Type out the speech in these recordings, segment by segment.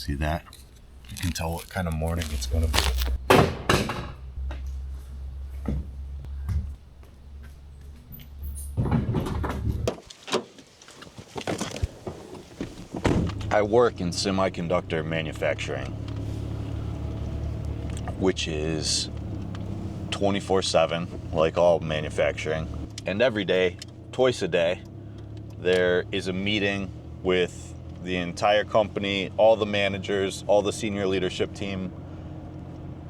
See that? You can tell what kind of morning it's going to be. I work in semiconductor manufacturing, which is 24/7, like all manufacturing. And every day, twice a day, there is a meeting with the entire company, all the managers, all the senior leadership team,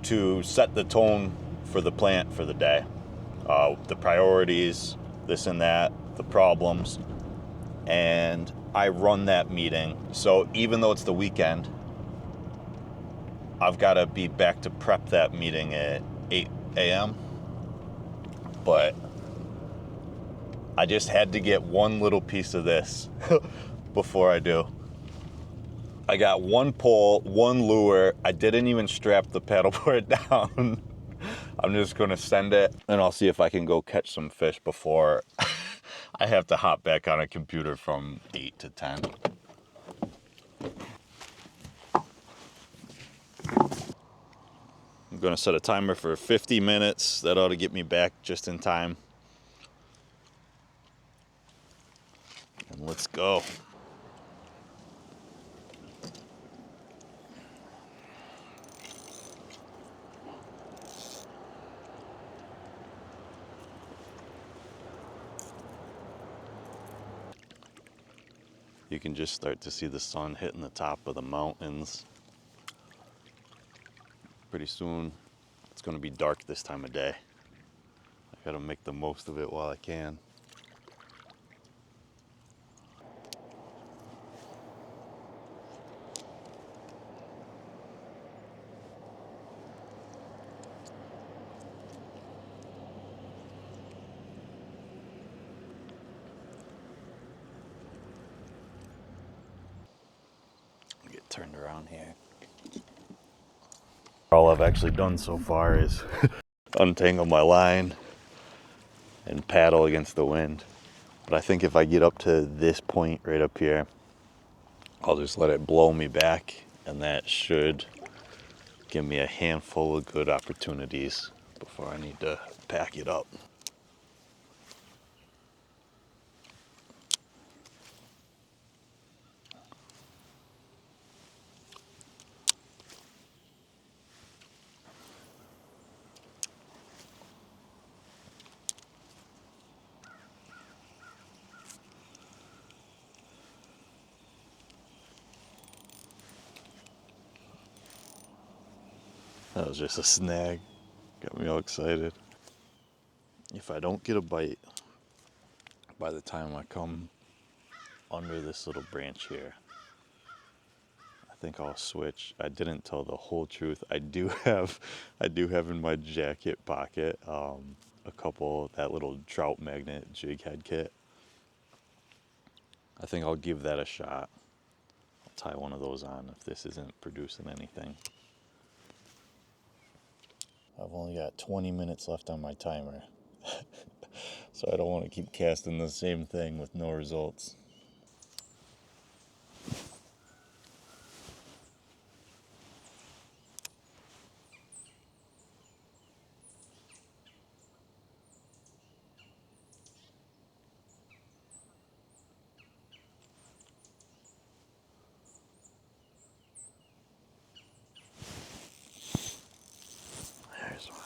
to set the tone for the plant for the day. The priorities, this and that, the problems. And I run that meeting. So even though it's the weekend, I've got to be back to prep that meeting at 8 a.m. But I just had to get one little piece of this before I do. I got one pole, one lure. I didn't even strap the paddleboard down. I'm just going to send it, and I'll see if I can go catch some fish before I have to hop back on a computer from 8 to 10. I'm going to set a timer for 50 minutes. That ought to get me back just in time. And let's go. You can just start to see the sun hitting the top of the mountains. Pretty soon, it's going to be dark this time of day. I got to make the most of it while I can. Get turned around here. All I've actually done so far is untangle my line and paddle against the wind. But I think if I get up to this point right up here, I'll just let it blow me back, and that should give me a handful of good opportunities before I need to pack it up. That was just a snag. Got me all excited. If I don't get a bite by the time I come under this little branch here, I think I'll switch. I didn't tell the whole truth. I do have in my jacket pocket a couple, that little trout magnet jig head kit. I think I'll give that a shot. I'll tie one of those on if this isn't producing anything. I've only got 20 minutes left on my timer. So I don't want to keep casting the same thing with no results. There's one.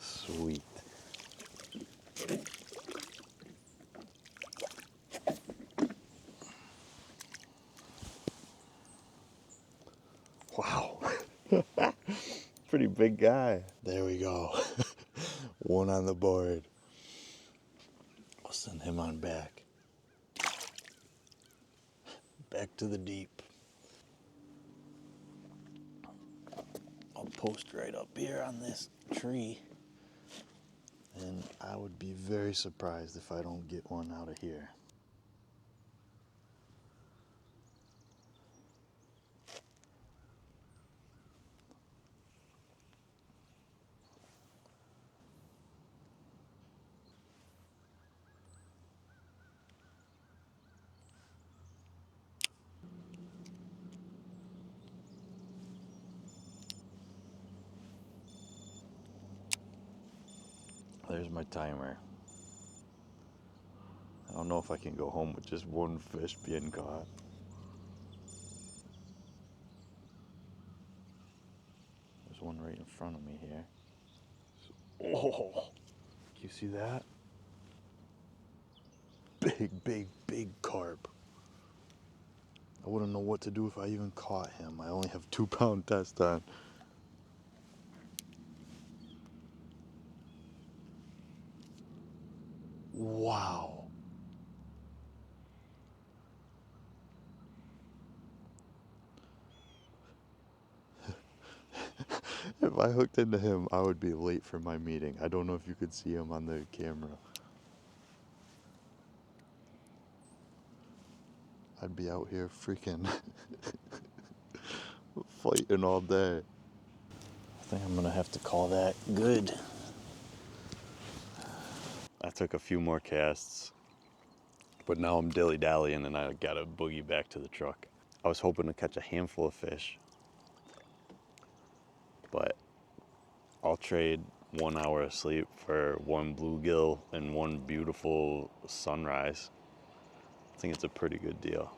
Sweet. Wow. Pretty big guy. There we go. One on the board. I'll send him on back. Back to the deep. I'll post right up here on this tree. And I would be very surprised if I don't get one out of here. There's my timer. I don't know if I can go home with just one fish being caught. There's one right in front of me here. Oh, you see that? Big carp. I wouldn't know what to do if I even caught him. I only have 2 pound test on. Wow. If I hooked into him, I would be late for my meeting. I don't know if you could see him on the camera. I'd be out here freaking fighting all day. I think I'm gonna have to call that good. I took a few more casts, but now I'm dilly-dallying and I gotta boogie back to the truck. I was hoping to catch a handful of fish, but I'll trade 1 hour of sleep for 1 bluegill and 1 beautiful sunrise. I think it's a pretty good deal.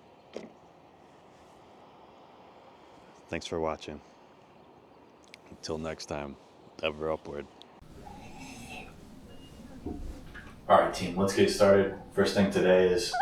Thanks for watching. Until next time, ever upward. All right, team, let's get started. First thing today is